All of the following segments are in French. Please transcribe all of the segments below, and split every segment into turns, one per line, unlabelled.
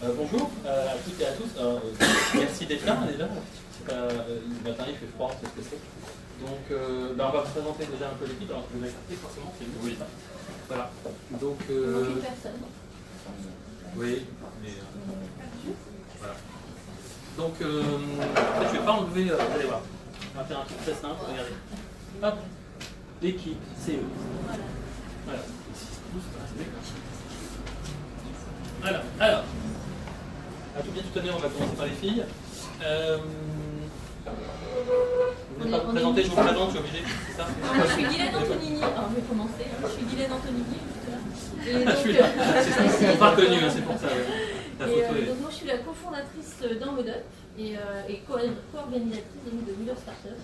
Bonjour à toutes et à tous. Merci d'être là déjà. Le matin il fait froid, c'est ce que c'est. Donc on va vous présenter déjà un peu l'équipe. Alors je vais m'écarter forcément, c'est mieux. Oui. Voilà. Donc
personne.
oui, mais voilà. Donc je ne vais pas enlever, vous allez voir. On va faire un truc très simple, regardez. Hop, l'équipe, c'est eux. Voilà. Voilà. Alors, à tout bien tout honneur, on va commencer par les filles. Vous voulez pas vous présenter, je vous présente, je suis obligé, c'est ça?
Je suis Guylaine Antonini, alors je vais commencer. Je suis Guylaine Antonini,
je suis là, c'est pas connu, c'est pour ça. La photo est...
donc moi je suis la cofondatrice d'Enmodeup et co-organisatrice de Wheeler Startup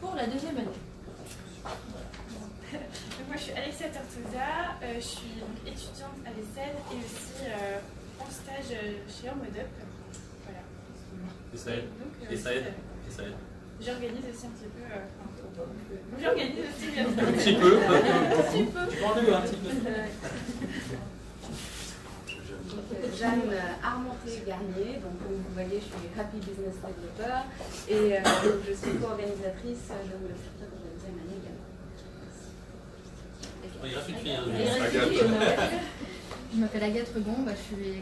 pour la deuxième année.
Donc moi je suis Alexia Tortosa, je suis étudiante à l'ESSED et aussi en stage chez Enmodeup. Voilà.
Et ça aide.
Donc,
Et ça aide. Et ça aide.
J'organise aussi un petit peu. J'organise aussi bien sûr.
Un petit peu.
Un petit peu.
Tu peux enlever un petit peu.
Jeanne Armenté-Garnier, donc comme vous voyez, je suis Happy Business Developer et donc je suis co-organisatrice de Wheeler Startup pour la deuxième année également.
Il reste une fille.
Je m'appelle Agathe Regon, je suis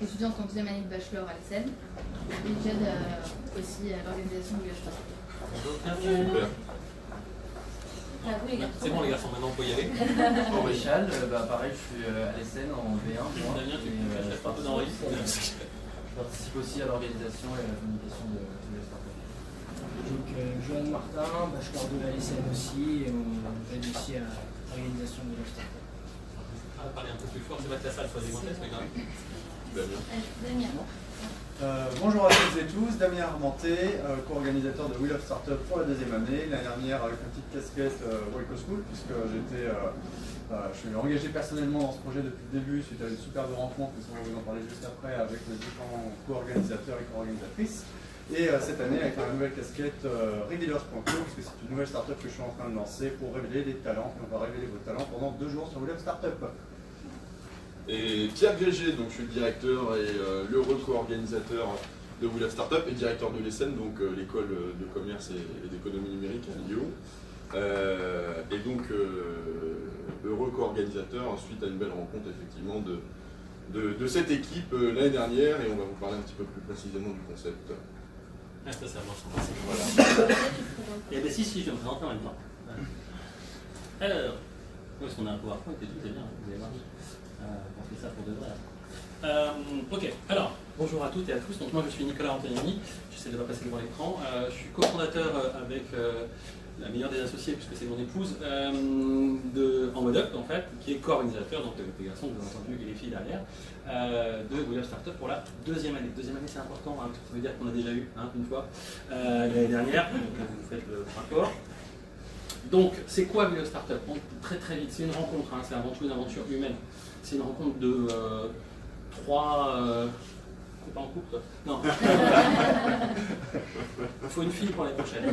étudiante en deuxième année de bachelor à l'ESSED et j'aide aussi à l'organisation du Wheeler Startup.
C'est bon les garçons, maintenant on peut y aller.
Bon, Richal, pareil, je suis à l'ESSEN en V1.
Damien, tu peux cacher un peu d'Henri.
Je participe aussi à l'organisation et à la communication de Wheeler Startup.
Donc, Johan Martin, bachelor de la LSN aussi, et on aide aussi à l'organisation de Wheeler Startup.
Parlez un peu plus fort, c'est pas que la salle soit gigantesque, mais quand même.
Damien.
Bonjour à toutes et tous, Damien Armenté, co-organisateur de Wheeler Startup pour la deuxième année, l'année dernière avec une petite casquette Waco School, puisque je suis engagé personnellement dans ce projet depuis le début suite à une superbe rencontre, mais ça on va vous en parler juste après, avec les différents co-organisateurs et co-organisatrices. Et cette année avec la nouvelle casquette Revealers.co, puisque c'est une nouvelle startup que je suis en train de lancer pour révéler des talents, et on va révéler vos talents pendant 2 jours sur Wheeler Startup.
Et Pierre Grégé, donc je suis le directeur et l'heureux co-organisateur de Wheeler Startup et directeur de l'ESSEN, donc l'école de commerce et d'économie numérique à Lyon. Et donc heureux co-organisateur suite à une belle rencontre effectivement de cette équipe l'année dernière, et on va vous parler un petit peu plus précisément du concept.
Ah, ça marche. Voilà. Et bien si, je vais me présenter en même temps. Alors, où est-ce qu'on a un PowerPoint et tout, c'est bien, vous allez voir. On fait ça pour de vrai. Ok, alors, bonjour à toutes et à tous. Donc moi je suis Nicolas Antonini, j'essaie de ne pas passer devant l'écran. Je suis cofondateur avec la meilleure des associés, puisque c'est mon épouse, de Enmodeup en fait, qui est co-organisateur, donc les garçons que vous avez entendu et les filles derrière, de Wheeler Startup pour la deuxième année. Deuxième année c'est important, hein, ça veut dire qu'on a déjà eu une fois l'année dernière, donc vous faites le rapport. Donc, c'est quoi Wheeler Startup? Très très vite, c'est une rencontre, c'est avant tout une aventure humaine. C'est une rencontre de 3... T'es pas en couple toi? Non. Il faut une fille pour l'année prochaine.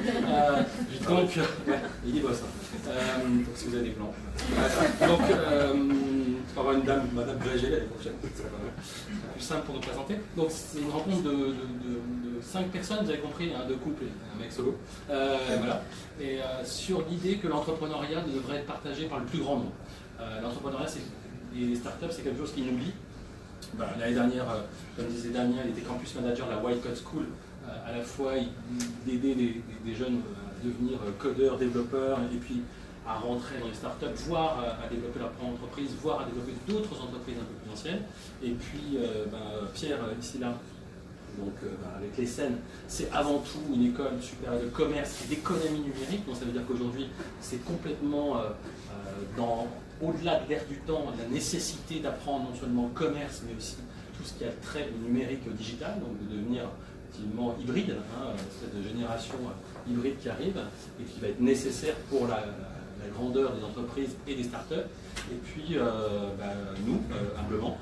Donc, ouais, il y bosse. Donc, si vous avez des plans. Donc, on va avoir une dame, Madame Grégé l'année prochaine. C'est plus simple pour nous présenter. Donc, c'est une rencontre de 5 personnes, vous avez compris, de couple et un mec solo. Voilà. Et sur l'idée que l'entrepreneuriat devrait être partagé par le plus grand nombre. L'entrepreneuriat, les startups, c'est quelque chose qui nous lie. L'année dernière, comme disait Damien, il était campus manager de la White Code School. À la fois d'aider des jeunes à devenir codeurs, développeurs, et puis à rentrer dans les startups, voire à développer leur propre entreprise, voire à développer d'autres entreprises un peu plus anciennes. Et puis Pierre, ici là, donc avec l'ESSEN, c'est avant tout une école supérieure de commerce et d'économie numérique. Donc ça veut dire qu'aujourd'hui, c'est complètement au-delà de l'ère du temps, la nécessité d'apprendre non seulement le commerce, mais aussi tout ce qui a trait au numérique et au digital, donc de devenir effectivement hybride, cette génération hybride qui arrive et qui va être nécessaire pour la grandeur des entreprises et des startups. Et puis nous, humblement,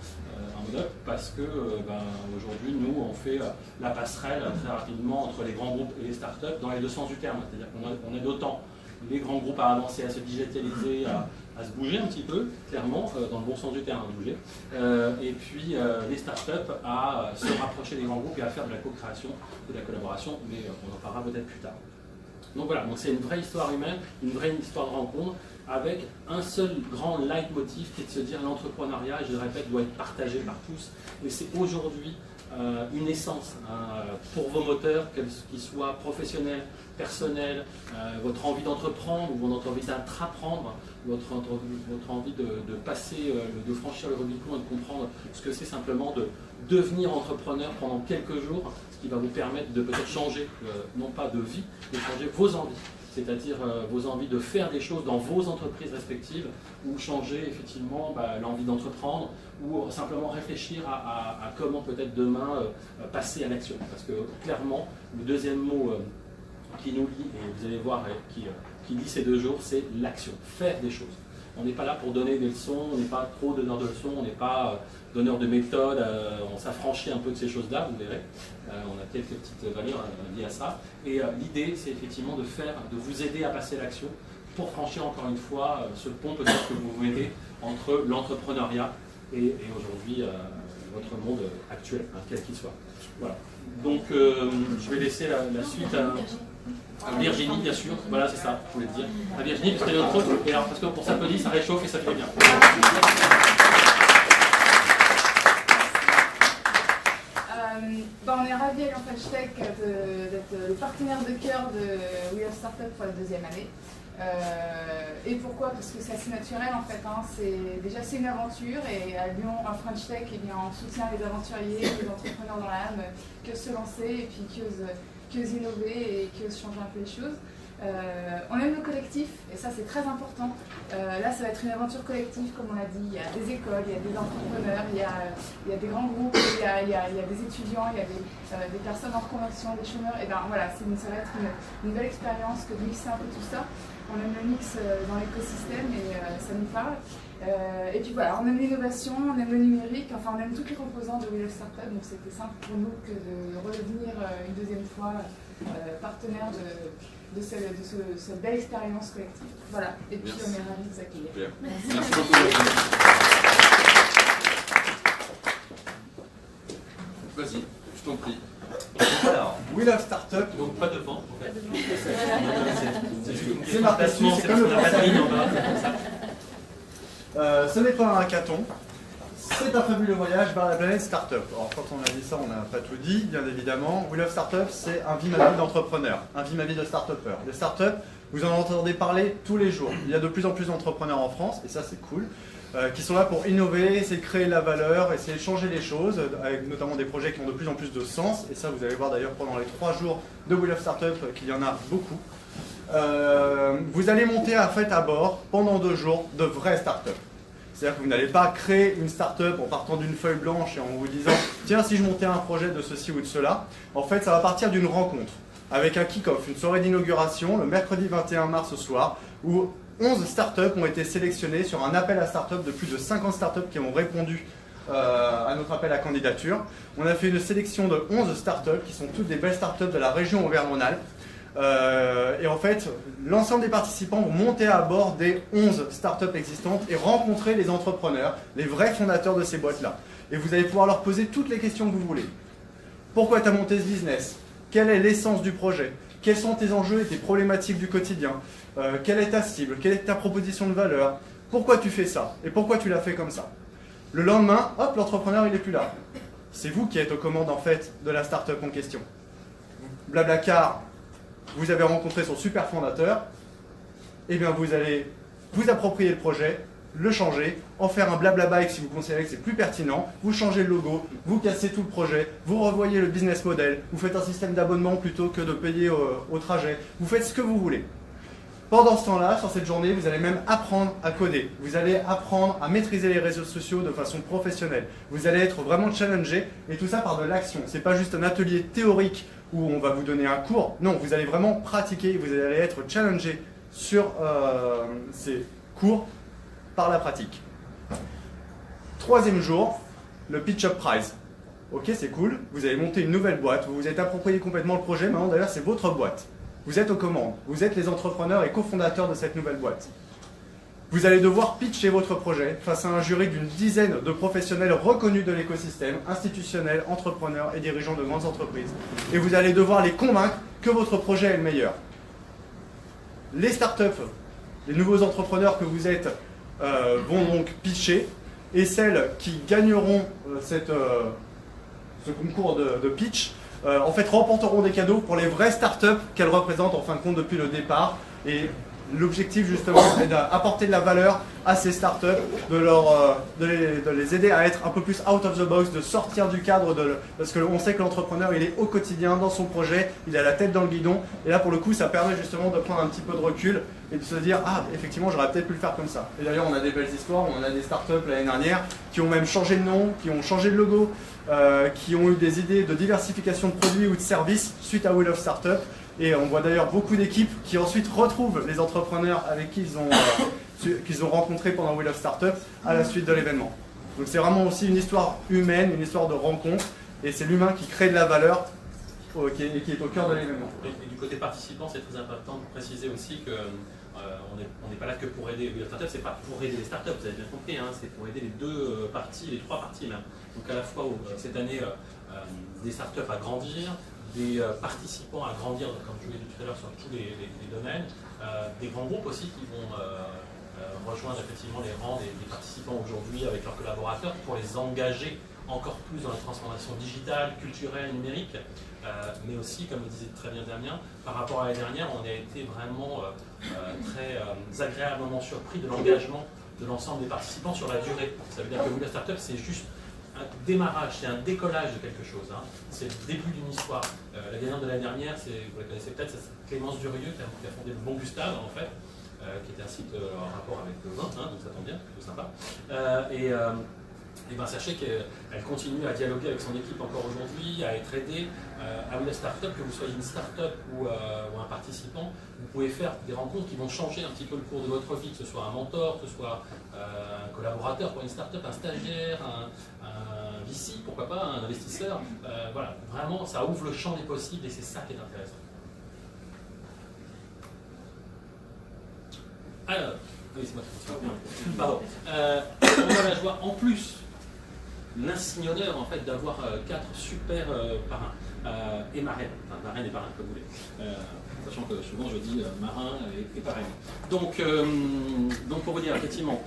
Enmodeup, parce que aujourd'hui, nous, on fait la passerelle très rapidement entre les grands groupes et les startups dans les deux sens du terme. C'est-à-dire qu'on aide autant les grands groupes à avancer, à se digitaliser, à à se bouger un petit peu, clairement, dans le bon sens du terme, à bouger. Et puis les startups à se rapprocher des grands groupes et à faire de la co-création et de la collaboration, mais on en parlera peut-être plus tard. Donc voilà, c'est une vraie histoire humaine, une vraie histoire de rencontre, avec un seul grand leitmotiv qui est de se dire l'entrepreneuriat, je le répète, doit être partagé par tous. Et c'est aujourd'hui une essence pour vos moteurs, qu'ils soient professionnels, personnels, votre envie d'entreprendre ou votre envie d'apprendre, votre envie de passer, de franchir le Rubicon et de comprendre ce que c'est simplement de devenir entrepreneur pendant quelques jours, ce qui va vous permettre de peut-être changer, non pas de vie, mais changer vos envies. C'est-à-dire vos envies de faire des choses dans vos entreprises respectives, ou changer effectivement l'envie d'entreprendre, ou simplement réfléchir à comment peut-être demain passer à l'action. Parce que clairement, le deuxième mot qui nous lie, et vous allez voir, qui lie ces 2 jours, c'est l'action, faire des choses. On n'est pas là pour donner des leçons, on n'est pas trop donneur de leçons, on n'est pas donneur de méthodes, on s'affranchit un peu de ces choses-là, vous verrez. On a quelques petites valeurs liées à ça. Et l'idée, c'est effectivement de vous aider à passer à l'action pour franchir encore une fois ce pont peut-être que vous mettez entre l'entrepreneuriat et aujourd'hui votre monde actuel, quel qu'il soit. Voilà. Donc je vais laisser la suite à Virginie, bien sûr. Voilà, c'est ça, je voulais le dire. À Virginie, parce qu'elle est notre et alors parce que pour s'applaudir, ça réchauffe et ça fait bien.
On est ravis à Lyon Tech d'être le partenaire de cœur de We Love Startup pour la 2e année. Et pourquoi? Parce que c'est assez naturel en fait. C'est une aventure et à Lyon, en French Tech, on soutient les aventuriers, les entrepreneurs dans l'âme, qui osent se lancer et puis qui osent innover et qui osent changer un peu les choses. On aime le collectif et ça c'est très important. Là ça va être une aventure collective comme on l'a dit. Il y a des écoles, il y a des entrepreneurs, il y a des grands groupes, il y a des étudiants, il y a des personnes en reconversion, des chômeurs. Et ben voilà, ça va être une belle expérience que de mixer un peu tout ça. On aime le mix dans l'écosystème et ça nous parle. Et puis voilà, on aime l'innovation, on aime le numérique, enfin on aime toutes les composantes de We Love Startup, donc c'était simple pour nous que de redevenir une 2e fois partenaire de cette belle expérience collective. Voilà, et puis on est ravis de vous accueillir.
Merci beaucoup. Vas-y, je t'en prie.
Alors, We Love Startup.
Donc pas de vent.
C'est marqué dessus, c'est comme le français. Ce n'est pas un hackathon, c'est un fabuleux voyage vers la planète Startup. Alors quand on a dit ça, on n'a pas tout dit, bien évidemment. We Love Startup, c'est un vie ma vie d'entrepreneur, un vie ma vie de start-upper. Les startups, vous en entendez parler tous les jours. Il y a de plus en plus d'entrepreneurs en France, et ça c'est cool, qui sont là pour innover, essayer de créer de la valeur, essayer de changer les choses, avec notamment des projets qui ont de plus en plus de sens. Et ça, vous allez voir d'ailleurs pendant les 3 jours de We Love Startup qu'il y en a beaucoup. Vous allez monter en fait à bord pendant 2 jours de vraies startups. C'est-à-dire que vous n'allez pas créer une start-up en partant d'une feuille blanche et en vous disant « Tiens, si je montais un projet de ceci ou de cela », en fait, ça va partir d'une rencontre avec un kick-off, une soirée d'inauguration le mercredi 21 mars au soir où 11 startups ont été sélectionnées sur un appel à startups de plus de 50 startups qui ont répondu à notre appel à candidature. On a fait une sélection de 11 startups qui sont toutes des belles startups de la région Auvergne-Rhône-Alpes. Et en fait, l'ensemble des participants vont monter à bord des 11 startups existantes et rencontrer les entrepreneurs, les vrais fondateurs de ces boîtes-là. Et vous allez pouvoir leur poser toutes les questions que vous voulez. Pourquoi tu as monté ce business? Quelle est l'essence du projet? Quels sont tes enjeux et tes problématiques du quotidien? Quelle est ta cible? Quelle est ta proposition de valeur? Pourquoi tu fais ça? Et pourquoi tu l'as fait comme ça? Le lendemain, hop, l'entrepreneur il n'est plus là. C'est vous qui êtes aux commandes en fait de la startup en question. Blablacar, vous avez rencontré son super fondateur, et bien vous allez vous approprier le projet, le changer, en faire un blabla-bike si vous considérez que c'est plus pertinent, vous changez le logo, vous cassez tout le projet, vous revoyez le business model, vous faites un système d'abonnement plutôt que de payer au trajet, vous faites ce que vous voulez. Pendant ce temps-là, sur cette journée, vous allez même apprendre à coder, vous allez apprendre à maîtriser les réseaux sociaux de façon professionnelle, vous allez être vraiment challengé, et tout ça par de l'action. C'est pas juste un atelier théorique où on va vous donner un cours, non, vous allez vraiment pratiquer, vous allez être challengé sur ces cours par la pratique. 3e jour, le Pitch Up Prize. Ok, c'est cool, vous avez monté une nouvelle boîte, vous vous êtes approprié complètement le projet, maintenant d'ailleurs c'est votre boîte. Vous êtes aux commandes, vous êtes les entrepreneurs et cofondateurs de cette nouvelle boîte. Vous allez devoir pitcher votre projet face à un jury d'une dizaine de professionnels reconnus de l'écosystème, institutionnels, entrepreneurs et dirigeants de grandes entreprises. Et vous allez devoir les convaincre que votre projet est le meilleur. Les startups, les nouveaux entrepreneurs que vous êtes vont donc pitcher, et celles qui gagneront ce concours de pitch, en fait remporteront des cadeaux pour les vraies startups qu'elles représentent en fin de compte depuis le départ. Et l'objectif justement est d'apporter de la valeur à ces startups, de les aider à être un peu plus out of the box, de sortir du cadre, parce qu'on sait que l'entrepreneur il est au quotidien dans son projet, il a la tête dans le guidon, et là pour le coup ça permet justement de prendre un petit peu de recul et de se dire ah effectivement j'aurais peut-être pu le faire comme ça. Et d'ailleurs on a des belles histoires, on a des startups l'année dernière qui ont même changé de nom, qui ont changé de logo, qui ont eu des idées de diversification de produits ou de services suite à Wheel of Startup. Et on voit d'ailleurs beaucoup d'équipes qui ensuite retrouvent les entrepreneurs avec qui qu'ils ont rencontrés pendant Wheel of Startup à la suite de l'événement. Donc c'est vraiment aussi une histoire humaine, une histoire de rencontre, et c'est l'humain qui crée de la valeur qui est au cœur de l'événement.
Et du côté participant, c'est très important de préciser aussi que on n'est pas là que pour aider Wheel of Startup, c'est pas pour aider les startups, vous avez bien compris, hein, c'est pour aider les deux parties, les trois parties même. Donc à la fois cette année des startups à grandir, des participants à grandir, comme je l'ai dit tout à l'heure, sur tous les domaines, des grands groupes aussi qui vont rejoindre effectivement les rangs des participants aujourd'hui avec leurs collaborateurs pour les engager encore plus dans la transformation digitale, culturelle, numérique, mais aussi, comme le disait très bien Damien, par rapport à l'année dernière, on a été vraiment très agréablement surpris de l'engagement de l'ensemble des participants sur la durée. Ça veut dire que Wheel of Startup, c'est juste un démarrage, c'est un décollage de quelque chose. Hein. C'est le début d'une histoire. La gagnante de l'année dernière, vous la connaissez peut-être, c'est Clémence Durieux qui a fondé le Bon Gustave en fait, qui était un site en rapport avec le vin, hein, donc ça tombe bien, c'est plutôt sympa. Et ben, sachez qu'elle continue à dialoguer avec son équipe encore aujourd'hui, à être aidée à Wheel of Startup, que vous soyez une start-up ou un participant, vous pouvez faire des rencontres qui vont changer un petit peu le cours de votre vie, que ce soit un mentor, que ce soit un collaborateur pour une start-up, un stagiaire, un VC, pourquoi pas, un investisseur. Voilà, vraiment, ça ouvre le champ des possibles et c'est ça qui est intéressant. Alors, oui, c'est moi qui continue. Pardon. On a la joie, en plus, l'insigne honneur en fait d'avoir 4 super parrains et marraines, enfin marraines et parrains comme vous voulez, sachant que souvent je dis marin et parraine. Donc pour vous dire effectivement,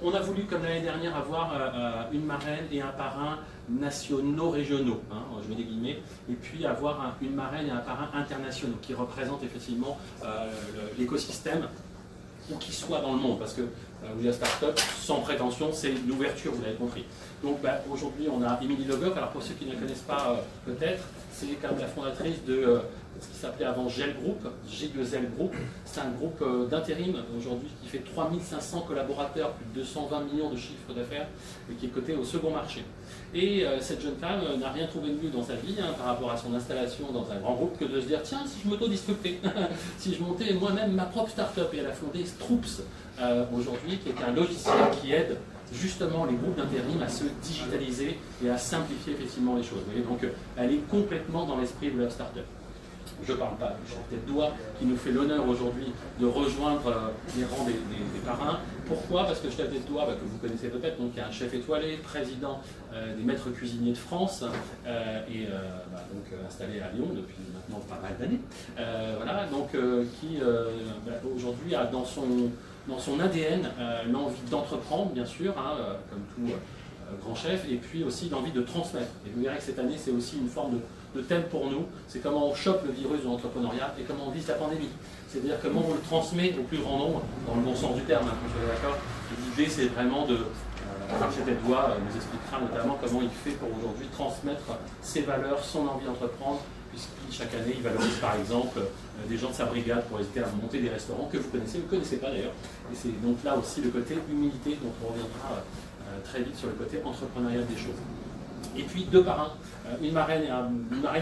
on a voulu comme l'année dernière avoir une marraine et un parrain nationaux régionaux, hein, je mets des guillemets, et puis avoir une marraine et un parrain internationaux qui représentent effectivement l'écosystème ou qui soit dans le monde, parce que Wheel of Startup, sans prétention, c'est l'ouverture, vous l'avez compris. Donc aujourd'hui, on a Émilie Legoff. Alors pour ceux qui ne la connaissent pas, peut-être, c'est quand même la fondatrice de ce qui s'appelait avant GEL Group, G2L Group. C'est un groupe d'intérim aujourd'hui qui fait 3500 collaborateurs, plus de 220 millions de chiffres d'affaires, et qui est coté au second marché. Et cette jeune femme n'a rien trouvé de mieux dans sa vie par rapport à son installation dans un grand groupe que de se dire tiens, si je m'auto-disruptais, si je montais moi-même ma propre start-up. Et elle a fondé Stroops aujourd'hui, qui est un logiciel qui aide justement les groupes d'intérim à se digitaliser et à simplifier effectivement les choses. Vous voyez, donc elle est complètement dans l'esprit de la start-up. Je ne parle pas du chef tête d'oie qui nous fait l'honneur aujourd'hui de rejoindre les rangs des parrains. Pourquoi? Parce que chef tête d'oie, que vous connaissez peut-être, donc il y a un chef étoilé, président des maîtres cuisiniers de France, donc installé à Lyon depuis maintenant pas mal d'années. Voilà, donc qui aujourd'hui a dans son ADN l'envie d'entreprendre, bien sûr, comme tout grand chef, et puis aussi l'envie de transmettre. Et vous verrez que cette année, c'est aussi une forme de thème pour nous, c'est comment on chope le virus de l'entrepreneuriat et comment on vise la pandémie. C'est-à-dire comment on le transmet au plus grand nombre, dans le bon sens du terme, vous êtes d'accord. L'idée, c'est vraiment de... Chef tête d'oie nous expliquera notamment comment il fait pour aujourd'hui transmettre ses valeurs, son envie d'entreprendre, puisqu'il, chaque année, il valorise par exemple des gens de sa brigade pour aider à monter des restaurants que vous connaissez, vous ne connaissez pas d'ailleurs. Et c'est donc là aussi le côté humilité, dont on reviendra très vite sur le côté entrepreneurial des choses. Et puis 2 parrains, une marraine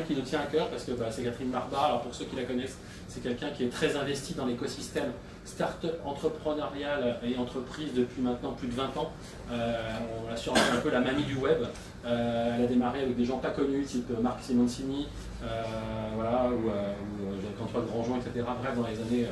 qui nous tient à cœur parce que c'est Catherine Marba. Alors pour ceux qui la connaissent, c'est quelqu'un qui est très investi dans l'écosystème start-up entrepreneurial et entreprise depuis maintenant plus de 20 ans. On la surnomme un peu la mamie du web. Elle a démarré avec des gens pas connus, type Marc Simoncini, ou Jacques-Antoine Grandjean, etc. Bref, dans les années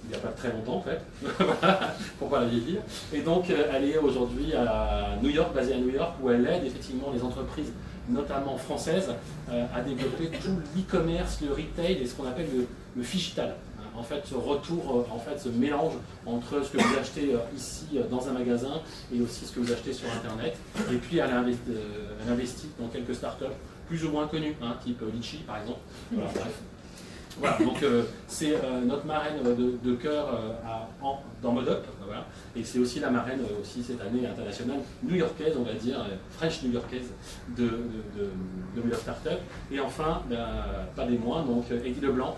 il n'y a pas très longtemps en fait, voilà, pour pas la vieillir. Et donc elle est aujourd'hui à New York, basée à New York, où elle aide effectivement les entreprises, notamment françaises, à développer tout l'e-commerce, le retail et ce qu'on appelle le phygital. En fait, ce retour, en fait, ce mélange entre ce que vous achetez ici dans un magasin et aussi ce que vous achetez sur Internet. Et puis elle investit dans quelques startups plus ou moins connues, hein, type Litchi par exemple. Voilà, bref. Voilà, donc c'est notre marraine de cœur dans Modup, voilà. Et c'est aussi la marraine aussi cette année internationale new-yorkaise, on va dire, French new-yorkaise de We Love Startup. Et enfin, pas des moindres, donc Eddie Leblanc,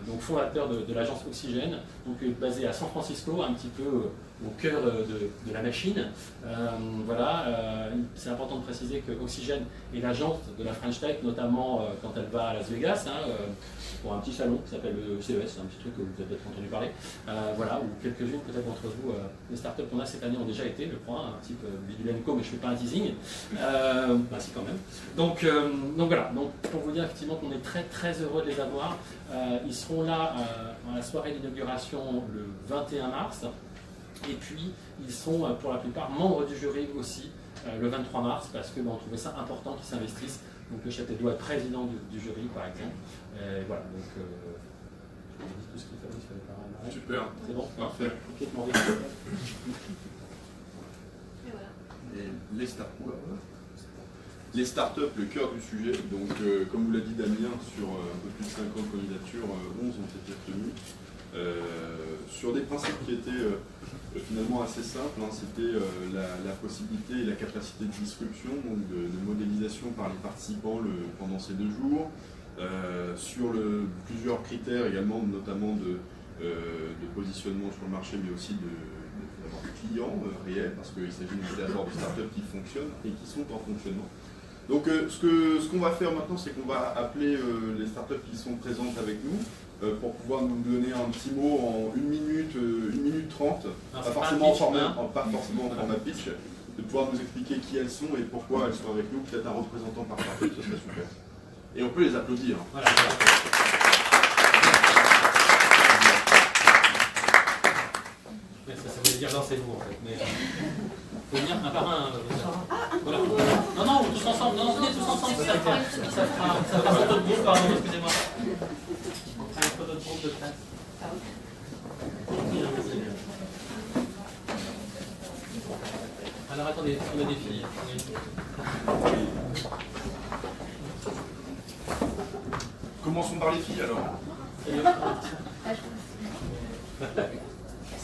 donc fondateur de l'agence Oxygène, donc basée à San Francisco, un petit peu au cœur de la machine. Voilà, c'est important de préciser que Oxygène est l'agence de la French Tech, notamment quand elle va à Las Vegas, hein, pour un petit salon qui s'appelle le CES, c'est un petit truc que vous avez peut-être entendu parler. Voilà, ou quelques-unes peut-être d'entre vous, les startups qu'on a cette année ont déjà été, je crois, un type Vidulenco, mais je ne fais pas un teasing. Bah si quand même. Donc voilà, donc pour vous dire effectivement qu'on est très très heureux de les avoir. Ils seront là à la soirée d'inauguration le 21 mars. Et puis, ils sont pour la plupart membres du jury aussi le 23 mars parce qu'on trouvait ça important qu'ils s'investissent. Donc le chef Edouard est président du jury par exemple. Voilà, donc je vous dis tout ce qu'il fallait sur les parents.
Super.
C'est bon?
Parfait.
Ok, Maurice.
Et voilà.
Et les startups, le cœur du sujet. Donc, comme vous l'a dit Damien, sur un peu plus de 50 candidatures, 11 ont été retenues. Sur des principes qui étaient finalement assez simples, hein, c'était la possibilité et la capacité de disruption, donc de modélisation par les participants pendant ces 2 jours, sur plusieurs critères également, notamment de positionnement sur le marché, mais aussi d'avoir des clients réels, parce qu'il s'agit d'abord de startups qui fonctionnent et qui sont en fonctionnement. Donc ce qu'on va faire maintenant, c'est qu'on va appeler les startups qui sont présentes avec nous, pour pouvoir nous donner un petit mot en 1 minute 30, pas forcément en format pitch, de pouvoir nous expliquer qui elles sont et pourquoi elles sont avec nous, peut-être un représentant par startup, ce serait super. Et on peut les applaudir.
Voilà. Ça voulait dire lancez-vous en fait. Mais faut venir un par un. Voilà. Non, tous ensemble. Non, venez tous ensemble. Ça fera photo de groupe, pardon, excusez-moi. On fera une photo de groupe de presse. Alors attendez, on a des filles.
Commençons par les filles alors.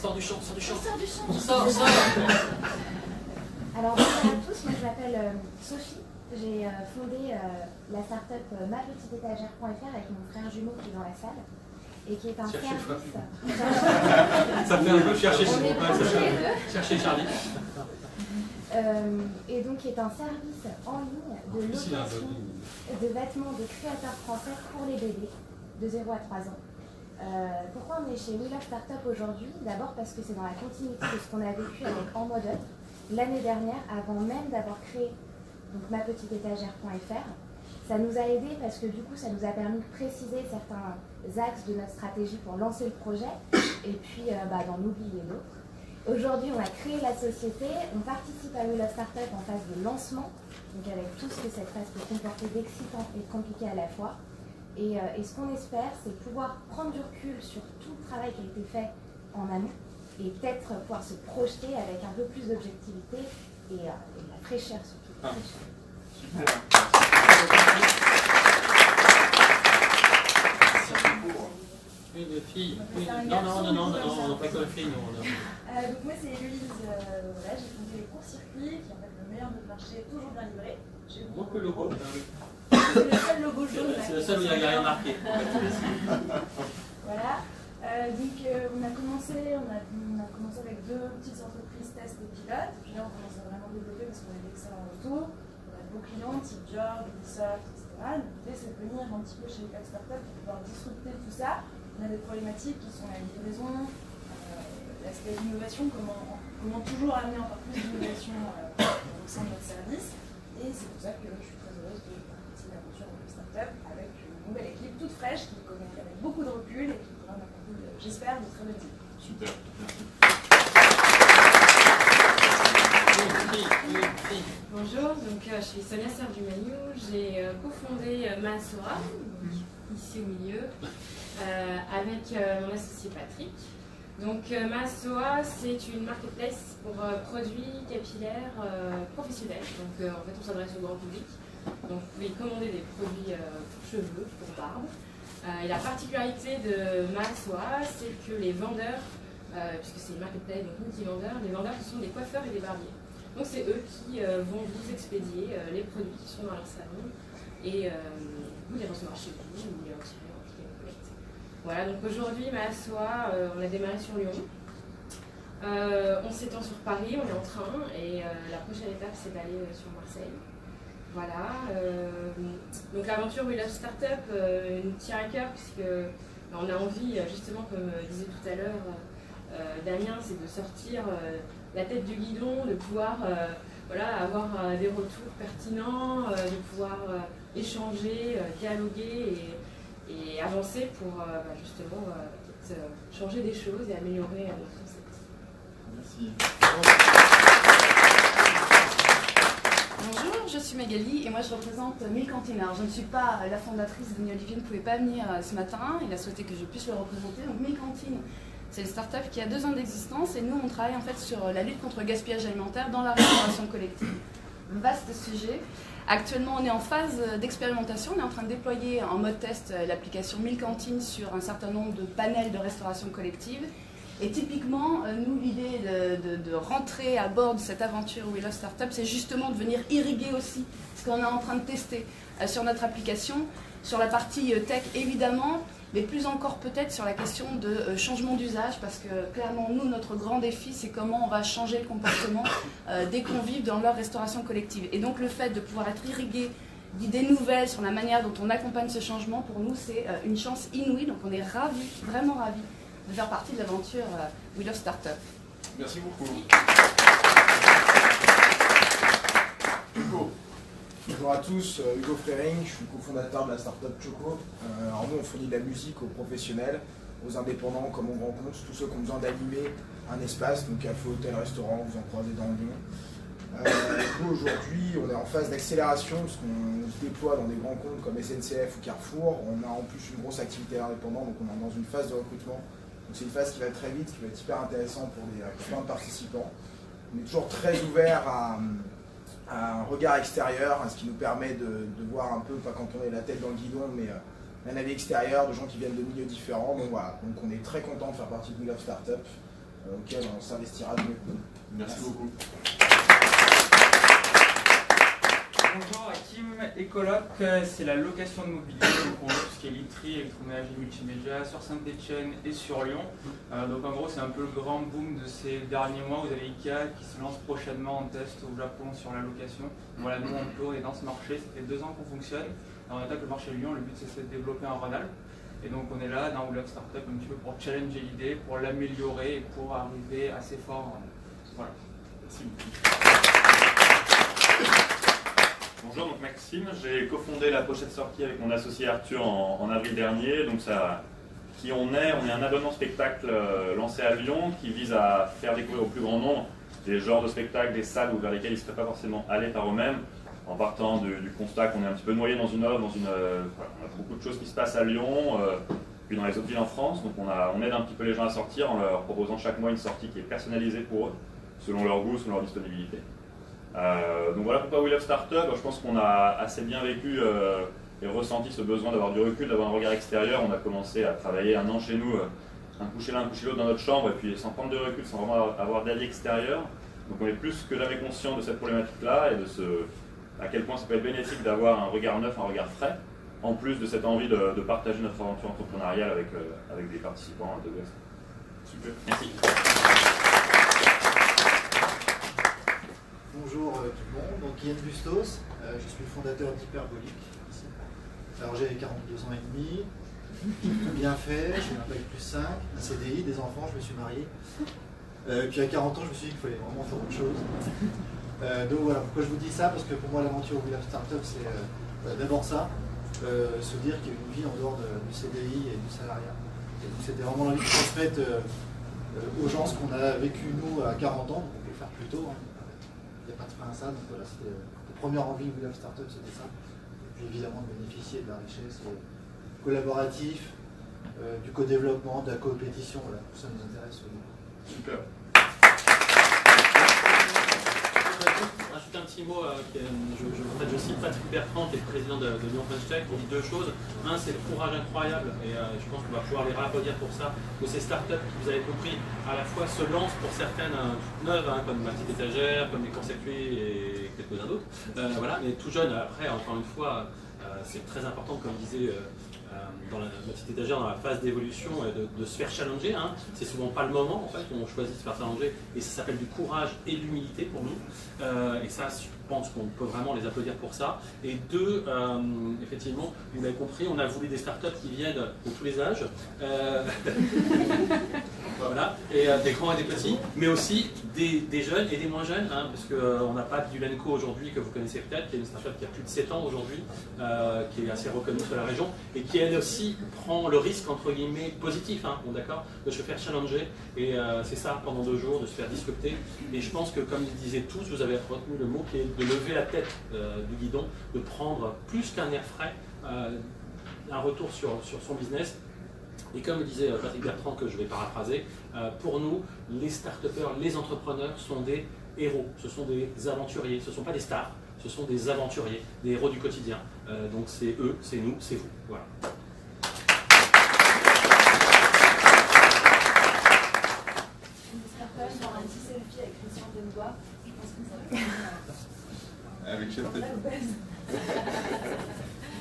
Sors du champ, sors du champ.
Sors du champ.
Sors.
Alors bonjour à tous, moi je m'appelle Sophie. J'ai fondé la start-up mapetiteétagère.fr avec mon frère jumeau qui est dans la salle et qui est un service.
Ça me fait un peu chercher
On est branchés les deux.
Chercher Charlie.
Et donc qui est un service en ligne de location de vêtements de créateurs français pour les bébés de 0 à 3 ans. Pourquoi on est chez We Love Startup aujourd'hui? D'abord parce que c'est dans la continuité de ce qu'on a vécu avec En Modup l'année dernière, avant même d'avoir créé donc mapetiteétagère.fr. Ça nous a aidé parce que du coup ça nous a permis de préciser certains axes de notre stratégie pour lancer le projet et puis d'en oublier d'autres. Aujourd'hui on a créé la société, on participe à We Love Startup en phase de lancement, donc avec tout ce que cette phase peut comporter d'excitant et de compliqué à la fois. Et ce qu'on espère, c'est pouvoir prendre du recul sur tout le travail qui a été fait en amont et peut-être pouvoir se projeter avec un peu plus d'objectivité et de la fraîcheur surtout.
Super.
Une fille. Non, pas que une fille.
Donc moi c'est Louise, voilà, j'ai fondé les courts-circuits, qui est en fait le meilleur de marché, toujours bien livré.
Moi que le logo.
C'est le seul logo jaune.
C'est le seul où il n'y a rien marqué.
Voilà. Donc on a commencé avec 2 petites entreprises test et pilotes, puis là on commence à vraiment développer parce qu'on a d'excellents retours. On a de beaux clients, type Dior, Ubisoft, etc. L'idée c'est de venir un petit peu chez les startups pour pouvoir disrupter tout ça. On a des problématiques qui sont la livraison, l'aspect d'innovation, comment toujours amener encore plus d'innovation au sein de notre service. Et c'est pour ça que je suis très heureuse de participer à l'aventure de startup avec une nouvelle équipe toute fraîche qui connaît avec beaucoup de recul et qui pourra m'accompagner j'espère, de très bonnes idées.
Super, merci.
Bonjour, donc je suis Sonia Sergimagnou, j'ai cofondé Massoa, ici au milieu, avec mon associé Patrick. Donc Massoa, c'est une marketplace pour produits capillaires professionnels. Donc en fait, on s'adresse au grand public. Donc vous pouvez commander des produits pour cheveux, pour barbe. Et la particularité de Massoa, c'est que les vendeurs, puisque c'est une marketplace, donc multi-vendeurs, les vendeurs ce sont des coiffeurs et des barbiers. Donc c'est eux qui vont vous expédier les produits qui sont dans leur salon et vous les recevoir chez vous ou les retirer en click and collect. Voilà, donc aujourd'hui Massoa, on a démarré sur Lyon. On s'étend sur Paris, on est en train et la prochaine étape c'est d'aller sur Marseille. Voilà, donc l'aventure We Love Startup nous tient à cœur puisque on a envie, justement comme disait tout à l'heure Damien, c'est de sortir la tête du guidon, de pouvoir voilà, avoir des retours pertinents, de pouvoir échanger, dialoguer et avancer pour justement changer des choses et améliorer notre concept.
Merci.
Bonjour, je suis Magali et moi je représente 1000 cantines. Alors je ne suis pas la fondatrice, Denis Olivier ne pouvait pas venir ce matin, il a souhaité que je puisse le représenter. Donc 1000 cantines, c'est une start-up qui a 2 ans d'existence et nous on travaille en fait sur la lutte contre le gaspillage alimentaire dans la restauration collective. Vaste sujet. Actuellement on est en phase d'expérimentation, on est en train de déployer en mode test l'application 1000 cantines sur un certain nombre de panels de restauration collective. Et typiquement, nous, l'idée de rentrer à bord de cette aventure We Love Startup, c'est justement de venir irriguer aussi ce qu'on est en train de tester sur notre application, sur la partie tech évidemment, mais plus encore peut-être sur la question de changement d'usage, parce que clairement, nous, notre grand défi, c'est comment on va changer le comportement des convives dans leur restauration collective. Et donc le fait de pouvoir être irrigué d'idées nouvelles sur la manière dont on accompagne ce changement, pour nous, c'est une chance inouïe. Donc on est ravis, vraiment ravis, de faire partie de l'aventure We Love Startup.
Merci beaucoup.
Hugo. Bonjour à tous, Hugo Frering, je suis cofondateur de la startup Choco. Alors nous on fournit de la musique aux professionnels, aux indépendants comme aux grands comptes, tous ceux qui ont besoin d'animer un espace, donc café, hôtel, restaurant, vous en croisez dans le Lyon. Nous aujourd'hui on est en phase d'accélération parce qu'on se déploie dans des grands comptes comme SNCF ou Carrefour. On a en plus une grosse activité indépendante, donc on est dans une phase de recrutement. Donc c'est une phase qui va très vite, qui va être hyper intéressante pour plein de participants. On est toujours très ouvert à un regard extérieur, ce qui nous permet de voir un peu, pas quand on est la tête dans le guidon, mais un avis extérieur de gens qui viennent de milieux différents. Donc voilà, donc on est très content de faire partie de We Love Startup, auquel on s'investira de mieux.
Merci beaucoup.
Bonjour, Hakim, Ecoloc, c'est la location de mobilité, donc on loue tout ce qui est literie, électroménager, multimédia sur Saint-Etienne et sur Lyon. Donc en gros c'est un peu le grand boom de ces derniers mois. Vous avez Ikea qui se lance prochainement en test au Japon sur la location. Voilà, nous on est dans ce marché, ça fait 2 ans qu'on fonctionne. On attaque le marché de Lyon, le but c'est de développer en Rhône-Alpes. Et donc on est là dans We Love Startup un petit peu pour challenger l'idée, pour l'améliorer et pour arriver assez fort. Voilà.
Merci beaucoup.
Bonjour, donc Maxime, j'ai cofondé la Pochette Sortie avec mon associé Arthur en avril dernier. Donc ça, qui on est un abonnement spectacle lancé à Lyon qui vise à faire découvrir au plus grand nombre des genres de spectacles, des salles vers lesquelles ils ne seraient pas forcément allés par eux-mêmes, en partant du constat qu'on est un petit peu noyé dans une offre, voilà, on a beaucoup de choses qui se passent à Lyon, puis dans les autres villes en France. Donc on aide un petit peu les gens à sortir en leur proposant chaque mois une sortie qui est personnalisée pour eux, selon leur goût, selon leur disponibilité. Donc voilà pourquoi We Love Startup. Je pense qu'on a assez bien vécu et ressenti ce besoin d'avoir du recul, d'avoir un regard extérieur. On a commencé à travailler 1 an chez nous, un couché l'un, un couché l'autre dans notre chambre, et puis sans prendre de recul, sans vraiment avoir d'avis extérieur. Donc on est plus que jamais conscient de cette problématique-là et de à quel point ça peut être bénéfique d'avoir un regard neuf, un regard frais, en plus de cette envie de partager notre aventure entrepreneuriale avec des participants de l'Ouest.
Super.
Merci.
Bonjour tout le monde, donc Yann Bustos, je suis le fondateur d'Hyperbolique ici. Alors j'ai 42 ans et demi, j'ai tout bien fait, j'ai un bac+5, un CDI, des enfants, je me suis marié. Puis à 40 ans je me suis dit qu'il fallait vraiment faire autre chose. Donc voilà, pourquoi je vous dis ça, parce que pour moi l'aventure We Love Startup c'est d'abord ça, se dire qu'il y a une vie en dehors du CDI et du salariat. Et donc c'était vraiment l'envie de transmettre aux gens ce qu'on a vécu nous à 40 ans, donc on peut le faire plus tôt. Hein. Il n'y a pas de frein à ça, donc voilà, c'était la première envie de We Love Startup, c'était ça. Et puis évidemment de bénéficier de la richesse collaborative, du co-développement, de la coopétition, voilà, tout ça nous intéresse.
Super.
Rajouter un petit mot, je cite Patrick Bertrand, qui est le président de l'Union French Tech, qui dit deux choses. Un, c'est le courage incroyable, et je pense qu'on va pouvoir les applaudir pour ça, que ces startups qui, vous avez compris, à la fois se lancent pour certaines neuves, hein, comme ma petite étagère, comme les courts-circuits et quelques-uns d'autres, voilà, mais tout jeune, après, encore une fois, c'est très important, comme disait dans la petite étagère, dans la phase d'évolution, de se faire challenger. Hein. C'est souvent pas le moment, en fait, où on choisit de se faire challenger, et ça s'appelle du courage et de l'humilité pour nous. Et ça, je pense qu'on peut vraiment les applaudir pour ça. Et deux, effectivement, vous l'avez compris, on a voulu des startups qui viennent de tous les âges. Voilà, et des grands et des petits, mais aussi des jeunes et des moins jeunes, hein, parce qu'on n'a pas d'Ulenco aujourd'hui, que vous connaissez peut-être, qui est une startup qui a plus de 7 ans aujourd'hui, qui est assez reconnue sur la région, et qui elle aussi prend le risque, entre guillemets, positif, hein, bon, d'accord, de se faire challenger, et c'est ça, pendant 2 jours, de se faire disrupter. Et je pense que, comme ils disaient tous, vous avez retenu le mot qui est de lever la tête du guidon, de prendre plus qu'un air frais, un retour sur son business. Et comme le disait Patrick Bertrand, que je vais paraphraser, pour nous, les start-upers, les entrepreneurs sont des héros, ce sont des aventuriers, ce ne sont pas des stars, ce sont des aventuriers, des héros du quotidien. Donc c'est eux, c'est nous, c'est vous. Voilà.
Une start-up dans un petit selfie avec Christian Denbois, je pense que ça va.
Avec Chef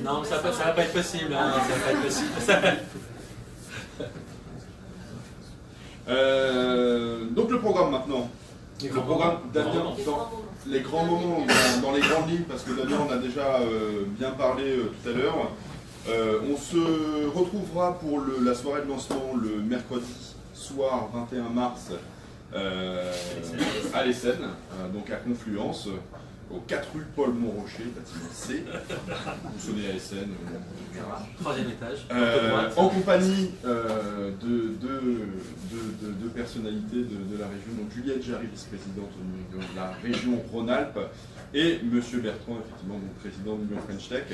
Non, ça va pas être possible. Hein, ça va pas être possible.
Donc le programme maintenant. Le programme Damien, les grands moments, dans les grandes lignes, parce que Damien en a déjà bien parlé tout à l'heure. On se retrouvera pour la soirée de lancement le mercredi soir 21 mars à l'Essène, donc à Confluence, aux 4 rue Paul Montrocher, bâtiment C. Vous sonnez à Essène.
3e étage.
En compagnie de personnalités de la région, donc Juliette Jarry, vice-présidente de la région Rhône-Alpes, et Monsieur Bertrand, effectivement, donc président de l'Union French Tech.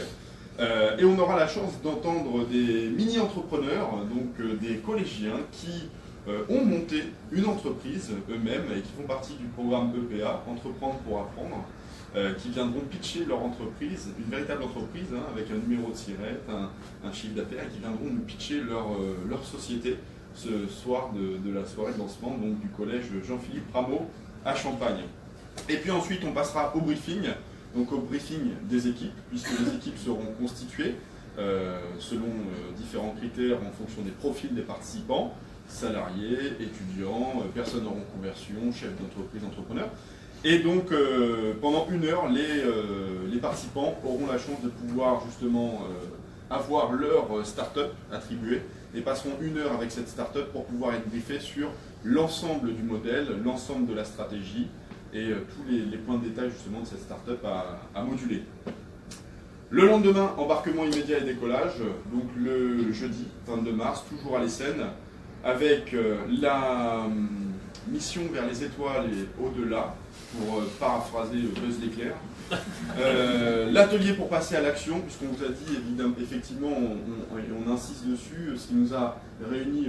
Et on aura la chance d'entendre des mini-entrepreneurs, donc des collégiens qui ont monté une entreprise eux-mêmes et qui font partie du programme EPA, Entreprendre pour apprendre, qui viendront pitcher leur entreprise, une véritable entreprise, hein, avec un numéro de SIRET, un chiffre d'affaires, et qui viendront nous pitcher leur société ce soir de la soirée de lancement donc, du collège Jean-Philippe Rameau à Champagne. Et puis ensuite on passera au briefing, donc au briefing des équipes, puisque les équipes seront constituées selon différents critères en fonction des profils des participants, salariés, étudiants, personnes en reconversion, chefs d'entreprise, entrepreneurs. Et donc, pendant 1 heure, les participants auront la chance de pouvoir justement avoir leur start-up attribuée et passeront 1 heure avec cette start-up pour pouvoir être briefés sur l'ensemble du modèle, l'ensemble de la stratégie et tous les points de détail justement de cette start-up à moduler. Le lendemain, embarquement immédiat et décollage, donc le jeudi 22 mars, toujours à l'Essène, avec la mission vers les étoiles et au-delà, pour paraphraser Buzz l'éclair. L'atelier pour passer à l'action, puisqu'on vous a dit, évidemment, effectivement, on insiste dessus, ce qui nous a réuni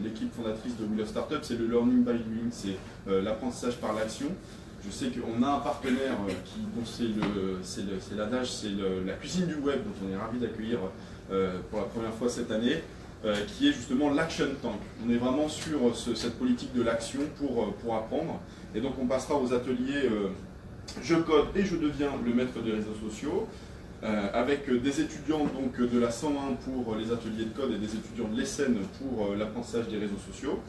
l'équipe fondatrice de We Love Startup, c'est le Learning by Doing, c'est l'apprentissage par l'action. Je sais qu'on a un partenaire dont c'est l'adage, c'est la cuisine du web, dont on est ravi d'accueillir pour la première fois cette année, qui est justement l'Action Tank. On est vraiment sur cette politique de l'action pour apprendre. Et donc on passera aux ateliers Je code et je deviens le maître des réseaux sociaux, avec des étudiants donc, de la 101 pour les ateliers de code et des étudiants de l'Essène pour l'apprentissage des réseaux sociaux.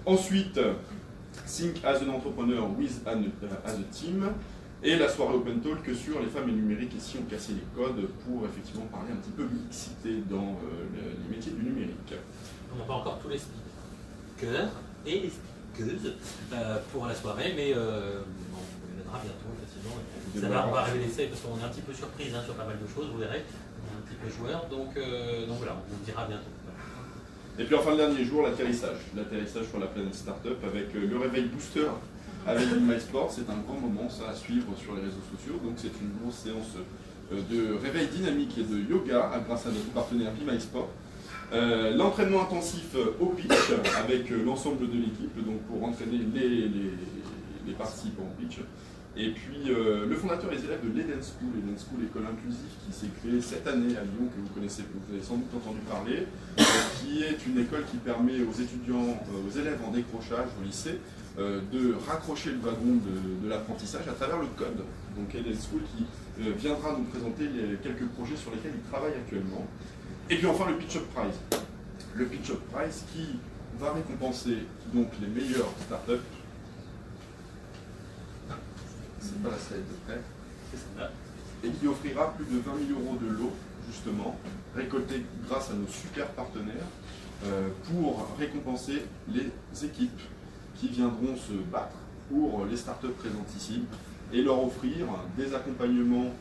Ensuite, Think as an entrepreneur with as a team, et la soirée Open Talk sur les femmes et le numérique et si on cassait les codes pour effectivement parler un petit peu mixité dans les métiers du numérique.
On n'a pas encore tous les speakers et les speakeuses pour la soirée, mais bon, on les aidera bientôt, effectivement. On va révéler ça parce qu'on est un petit peu surprise hein, sur pas mal de choses, vous verrez. On est un petit peu joueur, donc voilà, on vous le dira bientôt. Voilà.
Et puis enfin le dernier jour, l'atterrissage sur la planète Startup avec le réveil booster avec MySport. C'est un grand moment ça à suivre sur les réseaux sociaux. Donc c'est une grosse séance de réveil dynamique et de yoga grâce à notre partenaire MySport. L'entraînement intensif au pitch avec l'ensemble de l'équipe, donc pour entraîner les participants au pitch. Et puis le fondateur et les élèves de l'Eden School, école inclusive qui s'est créée cette année à Lyon, que vous connaissez, que vous avez sans doute entendu parler, qui est une école qui permet aux étudiants, aux élèves en décrochage au lycée, de raccrocher le wagon de l'apprentissage à travers le code. Donc Eden School qui viendra nous présenter quelques projets sur lesquels il travaille actuellement. Et puis enfin le Pitch Up Prize. Le Pitch Up Prize qui va récompenser donc les meilleures startups. C'est pas la slide de près. Et qui offrira plus de 20 000 € de lot, justement, récoltés grâce à nos super partenaires, pour récompenser les équipes qui viendront se battre pour les startups présentes ici et leur offrir des accompagnements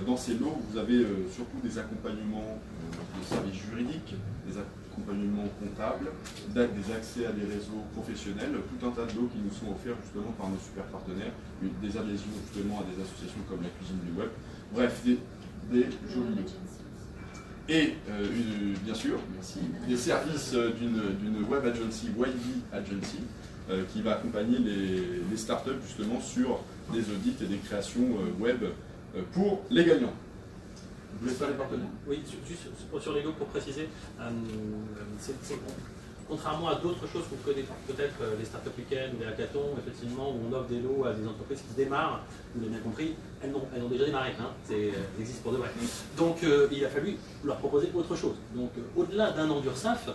dans ces lots. Vous avez surtout des accompagnements de services juridiques, des accompagnements comptables, des accès à des réseaux professionnels, tout un tas de lots qui nous sont offerts justement par nos super partenaires, des adhésions justement à des associations comme la Cuisine du Web, bref, des jolis lots. Et bien sûr, merci, des services d'une web agency, YB Agency, qui va accompagner les startups justement sur des audits et des créations web pour les gagnants. Vous voulez faire les partenaires?
Oui, juste sur les lots pour préciser, contrairement à d'autres choses que vous connaissez peut-être, les Startup Weekend ou les hackathons, effectivement, où on offre des lots à des entreprises qui démarrent, vous l'avez bien compris, elles ont déjà démarré, hein, elles existent pour de vrai. Donc il a fallu leur proposer autre chose. Donc au-delà d'un an d'URSSAF,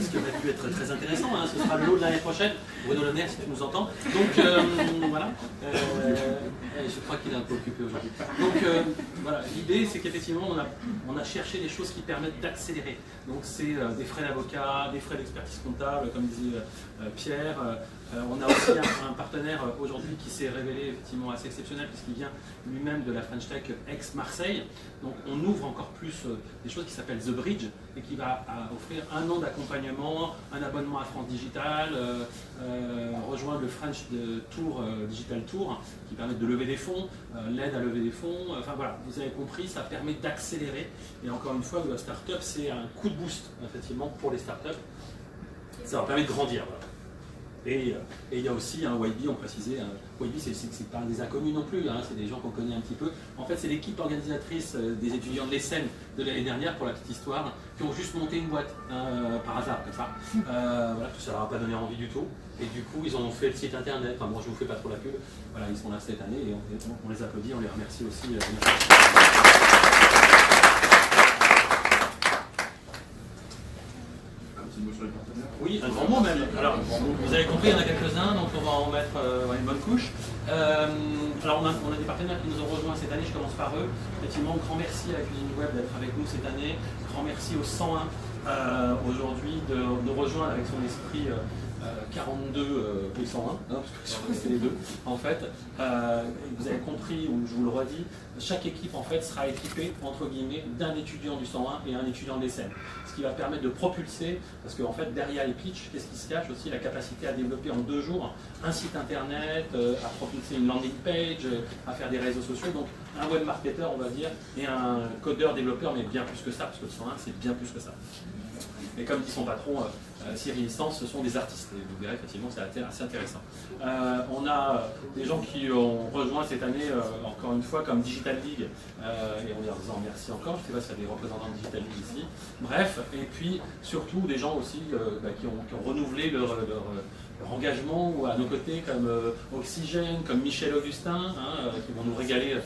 ce qui aurait pu être très intéressant, hein, ce sera le lot de l'année prochaine, Bruno Le Maire si tu nous entends. Donc voilà, je crois qu'il est un peu occupé aujourd'hui. Donc voilà, l'idée c'est qu'effectivement on a cherché des choses qui permettent d'accélérer. Donc c'est des frais d'avocat, des frais d'expertise comptable, comme disait Pierre. On a aussi un partenaire aujourd'hui qui s'est révélé effectivement assez exceptionnel puisqu'il vient lui-même de la French Tech ex-Marseille. Donc on ouvre encore plus des choses qui s'appellent The Bridge et qui va offrir un an d'accompagnement, un abonnement à France Digital, rejoindre le French Tour, Digital Tour qui permet de lever des fonds, l'aide à lever des fonds. Enfin voilà, vous avez compris, ça permet d'accélérer. Et encore une fois, la startup, c'est un coup de boost effectivement pour les startups. Ça leur permet de grandir. Voilà. Et il y a aussi un YB, on précisait, YB c'est pas des inconnus non plus, hein, c'est des gens qu'on connaît un petit peu. En fait c'est l'équipe organisatrice des étudiants de l'ESSEN de l'année dernière, pour la petite histoire, qui ont juste monté une boîte par hasard comme ça. Voilà, ça leur a pas donné envie du tout. Et du coup ils ont fait le site internet, enfin bon je vous fais pas trop la pub, voilà, ils sont là cette année et on les applaudit, on les remercie aussi. Oui, un grand mot même. Alors, vous avez compris, il y en a quelques-uns, donc on va en mettre une bonne couche. Alors, on a des partenaires qui nous ont rejoints cette année, je commence par eux. Effectivement, grand merci à la Cuisine Web d'être avec nous cette année. Grand merci au 101 aujourd'hui de nous rejoindre avec son esprit 42 et 101, hein, parce que je crois que c'est les deux. En fait, vous avez compris, ou je vous le redis, chaque équipe en fait sera équipée entre guillemets d'un étudiant du 101 et un étudiant des SEM. Ce qui va permettre de propulser, parce qu'en fait derrière les pitchs, qu'est-ce qui se cache aussi? La capacité à développer en 2 jours un site internet, à propulser une landing page, à faire des réseaux sociaux. Donc un web marketer on va dire, et un codeur développeur, mais bien plus que ça, parce que le 101 c'est bien plus que ça. Et comme dit son patron, Cyril Instance, ce sont des artistes. Et vous verrez, effectivement, c'est assez intéressant. On a des gens qui ont rejoint cette année, encore une fois, comme Digital League. Et on leur en merci encore. Je ne sais pas s'il y a des représentants de Digital League ici. Bref, et puis surtout des gens aussi qui ont renouvelé leur engagement ou à nos côtés comme Oxygène, comme Michel Augustin, hein, qui vont nous régaler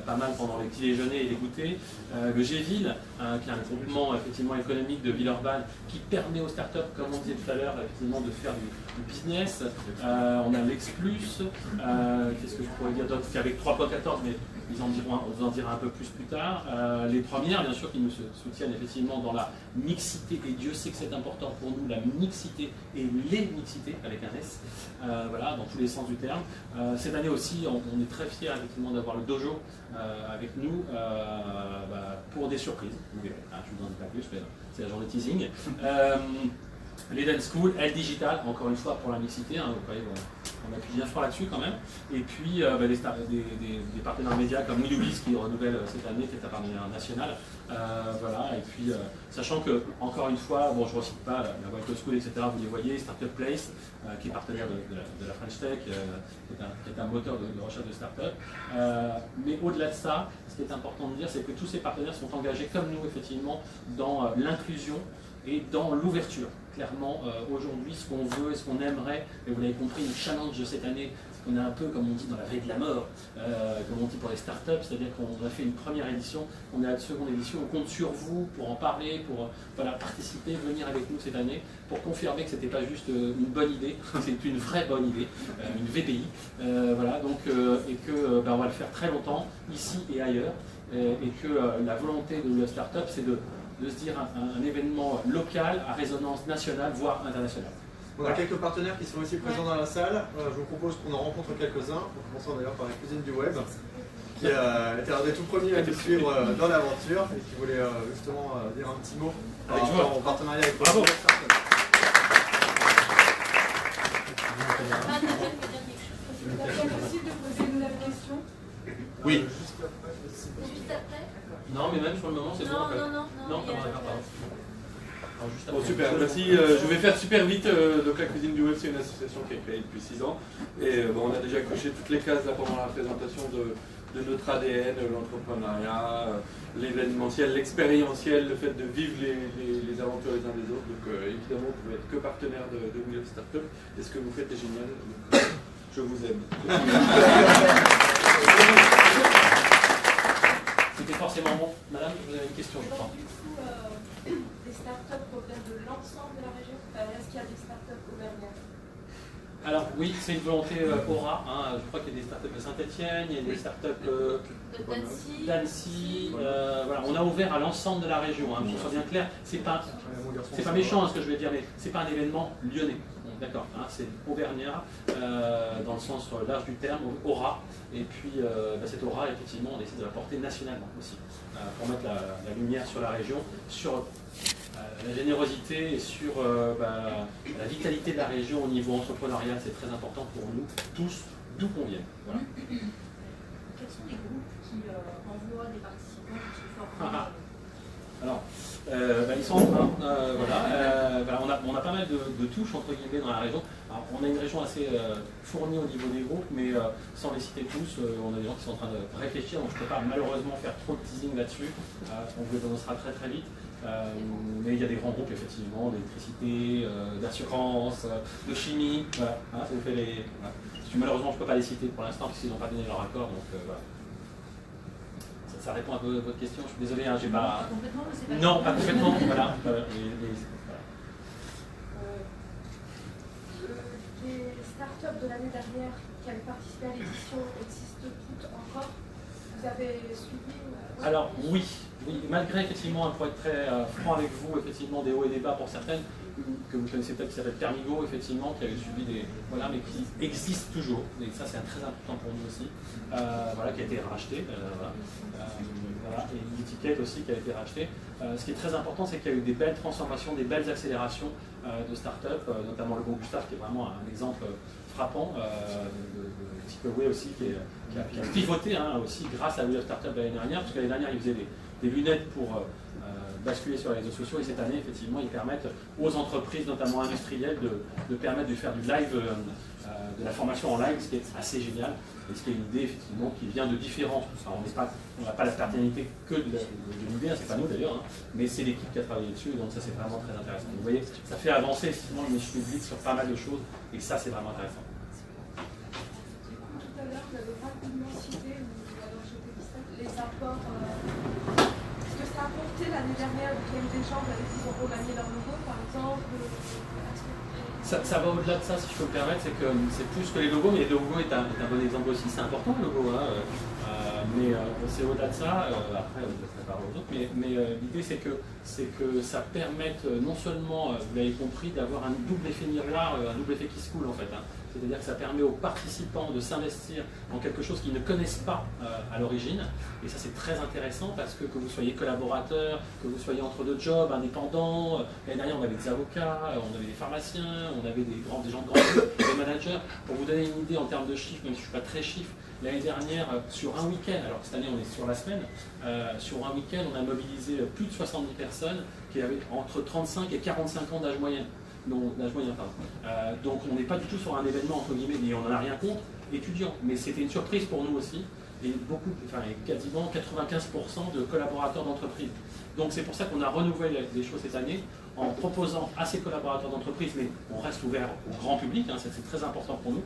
pas mal pendant les petits déjeuners et les goûters. Le G-Ville, qui est un groupement effectivement économique de Villeurbanne qui permet aux startups, comme on disait tout à l'heure, effectivement de faire du business. On a l'Explus, qu'est-ce que je pourrais dire d'autre, qui avec 3.14, mais on vous en dira un peu plus plus tard. Les premières, bien sûr, qui nous soutiennent effectivement dans la mixité, et Dieu sait que c'est important pour nous, la mixité et les mixités, avec un S, voilà, dans tous les sens du terme. Cette année aussi, on est très fiers effectivement d'avoir le dojo avec nous pour des surprises. Vous verrez, je ne vous en dis pas plus, mais c'est la journée teasing. les dance schools, elle digital, encore une fois pour la mixité, hein, on appuie bien fort là-dessus quand même. Et puis des partenaires médias comme Widowiz qui renouvelle cette année, qui est un partenaire national. Voilà, et puis sachant que, encore une fois, bon, je ne recite pas la White School, etc., vous les voyez, Startup Place, qui est partenaire de la French Tech, qui est un moteur de recherche de start-up. Mais au-delà de ça, ce qui est important de dire, c'est que tous ces partenaires sont engagés, comme nous, effectivement, dans l'inclusion et dans l'ouverture. Clairement, aujourd'hui, ce qu'on veut et ce qu'on aimerait, et vous l'avez compris, le challenge de cette année, c'est qu'on est un peu, comme on dit, dans la veille de la mort, comme on dit pour les startups, c'est-à-dire qu'on a fait une première édition, on est à la seconde édition, on compte sur vous pour en parler, pour participer, venir avec nous cette année, pour confirmer que ce n'était pas juste une bonne idée, c'est une vraie bonne idée, une VBI, voilà, donc, et que on va le faire très longtemps, ici et ailleurs, et que la volonté de la startup, c'est de se dire un événement local à résonance nationale, voire internationale.
On a quelques partenaires qui sont aussi présents dans la salle. Je vous propose qu'on en rencontre quelques-uns, en commençant d'ailleurs par la cuisine du web, qui était un des tout premiers à nous suivre dans l'aventure et qui voulait justement dire un petit mot par rapport au partenariat avec
Bravo.
C'est possible de poser une nouvelle question?
Oui.
Juste après?
Non, mais même sur le moment, c'est bon.
Non,
d'accord, pardon.
Bon, super, merci. Je vais faire super vite. Donc la cuisine du web, c'est une association qui est créée depuis 6 ans. Et on a déjà coché toutes les cases là, pendant la présentation de notre ADN, l'entrepreneuriat, l'événementiel, l'expérientiel, le fait de vivre les aventures les uns des autres. Donc évidemment, vous pouvez être que partenaire de We Love Startup. Et ce que vous faites est génial. Donc, je vous aime.
C'était forcément bon. Madame, vous avez une question, je crois.
Du coup, les startups proviennent de l'ensemble de la région. Est-ce qu'il y a des startups auvergnats?
Alors oui, c'est une volonté Aura. Hein. Je crois qu'il y a des startups de Saint-Etienne, il y a des startups d'Annecy. Voilà. On a ouvert à l'ensemble de la région. Hein. Pour que ce soit bien clair, c'est pas méchant ce que je vais dire, mais c'est pas un événement lyonnais. D'accord, hein, c'est auvergnat dans le sens large du terme, aura, et puis cette aura, effectivement, on essaie de la porter nationalement aussi, pour mettre la lumière sur la région, sur la générosité et sur la vitalité de la région au niveau entrepreneurial, c'est très important pour nous tous, d'où qu'on vienne. Voilà.
Quels sont les groupes qui envoient des participants qui se forment?
Alors, ils sont en train, on a pas mal de touches entre guillemets dans la région. Alors, on a une région assez fournie au niveau des groupes, mais sans les citer tous, on a des gens qui sont en train de réfléchir, donc je ne peux pas malheureusement faire trop de teasing là-dessus. On vous les annoncera très très vite. Mais il y a des grands groupes effectivement, d'électricité, d'assurance, de chimie, voilà. Hein, ça vous fait les. Voilà. Malheureusement, je ne peux pas les citer pour l'instant parce qu'ils n'ont pas donné leur accord, donc voilà. Ça répond un peu à votre question, je suis désolé, hein, j'ai pas...
Complètement, mais c'est pas...
Non, pas complètement, voilà.
Les startups de l'année dernière qui avaient participé à l'édition existent toutes encore? Vous avez suivi?
Alors oui, malgré effectivement, pour être très franc avec vous, effectivement des hauts et des bas pour certaines, que vous connaissez peut-être, qui s'appelle Permigo, effectivement, qui avait suivi des... Voilà, mais qui existe toujours, et ça c'est très important pour nous aussi, voilà, qui a été racheté, voilà, et une étiquette aussi qui a été rachetée. Ce qui est très important, c'est qu'il y a eu des belles transformations, des belles accélérations de start-up, notamment le groupe Gustave, qui est vraiment un exemple frappant, de Tipaway aussi, qui a pivoté aussi grâce à We Love Startup l'année dernière, parce que l'année dernière, ils faisaient des lunettes pour basculer sur les réseaux sociaux, et cette année, effectivement, ils permettent aux entreprises, notamment industrielles, de permettre de faire du live, de la formation en live, ce qui est assez génial, et ce qui est une idée, effectivement, qui vient de différents. Alors, on n'a pas la paternité que de l'idée, c'est pas nous d'ailleurs, hein, mais c'est l'équipe qui a travaillé dessus, donc ça c'est vraiment très intéressant. Vous voyez, ça fait avancer effectivement le marché public sur pas mal de choses, et ça c'est vraiment intéressant.
Tout à l'heure, vous avez rapidement cité, les apports. Est-ce que ça a apporté l'année dernière, vous avez des gens, vous avez dit qu'ils ont remanié leur logo, par exemple?
Ça va au-delà de ça, si je peux me permettre, c'est que c'est plus que les logos, mais les logos est un bon exemple aussi, c'est important le logo. Hein. Mais c'est au-delà de ça, après on laisse la parole aux autres, mais l'idée c'est que ça permette non seulement, vous l'avez compris, d'avoir un double effet miroir, un double effet qui se coule en fait. Hein. C'est-à-dire que ça permet aux participants de s'investir dans quelque chose qu'ils ne connaissent pas à l'origine. Et ça c'est très intéressant parce que vous soyez collaborateur, que vous soyez entre deux jobs, indépendant, l'année dernière on avait des avocats, on avait des pharmaciens, on avait des gens de grand groupe, des managers. Pour vous donner une idée en termes de chiffres, même si je ne suis pas très chiffre, l'année dernière, sur un week-end, alors que cette année on est sur la semaine, sur un week-end on a mobilisé plus de 70 personnes qui avaient entre 35 et 45 ans d'âge moyen. Donc on n'est pas du tout sur un événement entre guillemets, et on n'en a rien contre, étudiants. Mais c'était une surprise pour nous aussi, et quasiment 95% de collaborateurs d'entreprise. Donc c'est pour ça qu'on a renouvelé les choses cette année, en proposant à ces collaborateurs d'entreprise, mais on reste ouvert au grand public, hein, c'est très important pour nous,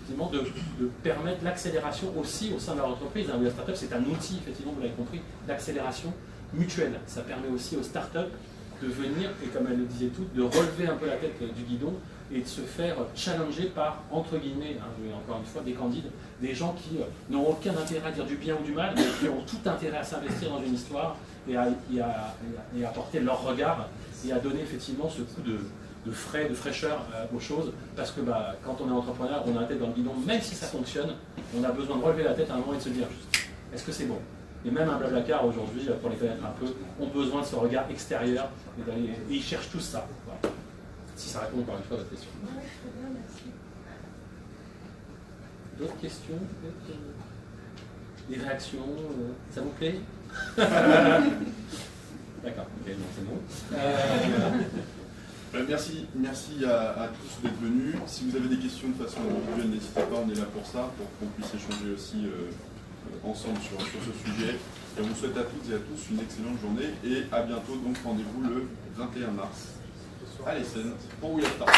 de permettre l'accélération aussi au sein de leur entreprise. We Love Startup, c'est un outil, effectivement, vous l'avez compris, d'accélération mutuelle. Ça permet aussi aux startups de venir, et comme elles le disaient toutes, de relever un peu la tête du guidon et de se faire challenger par, entre guillemets, encore une fois, des candides, des gens qui n'ont aucun intérêt à dire du bien ou du mal, mais qui ont tout intérêt à s'investir dans une histoire et à apporter leur regard et à donner effectivement ce coup de fraîcheur aux choses, parce que quand on est entrepreneur, on a la tête dans le guidon, même si ça fonctionne, on a besoin de relever la tête à un moment et de se dire, est-ce que c'est bon? Et même un Blablacar aujourd'hui, pour les connaître un peu, ont besoin de ce regard extérieur, et ils cherchent tous ça. Voilà. Si ça répond encore une fois à votre question.
Oui, très bien, merci.
D'autres questions? Des réactions? Ça vous plaît? D'accord, ok, non, c'est bon.
Merci à tous d'être venus. Si vous avez des questions de façon individuelle, n'hésitez pas, on est là pour ça, pour qu'on puisse échanger aussi ensemble sur ce sujet. Et on vous souhaite à toutes et à tous une excellente journée et à bientôt. Donc rendez-vous le 21 mars à l'ESSEN pour We Love Startup.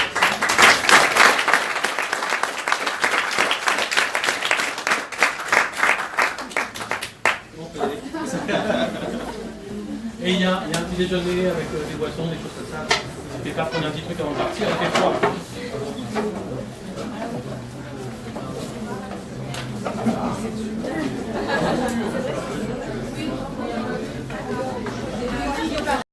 Et il y a un petit déjeuner avec des boissons, des choses comme ça. N'hésitez pas à prendre un petit truc avant de partir, il fait froid.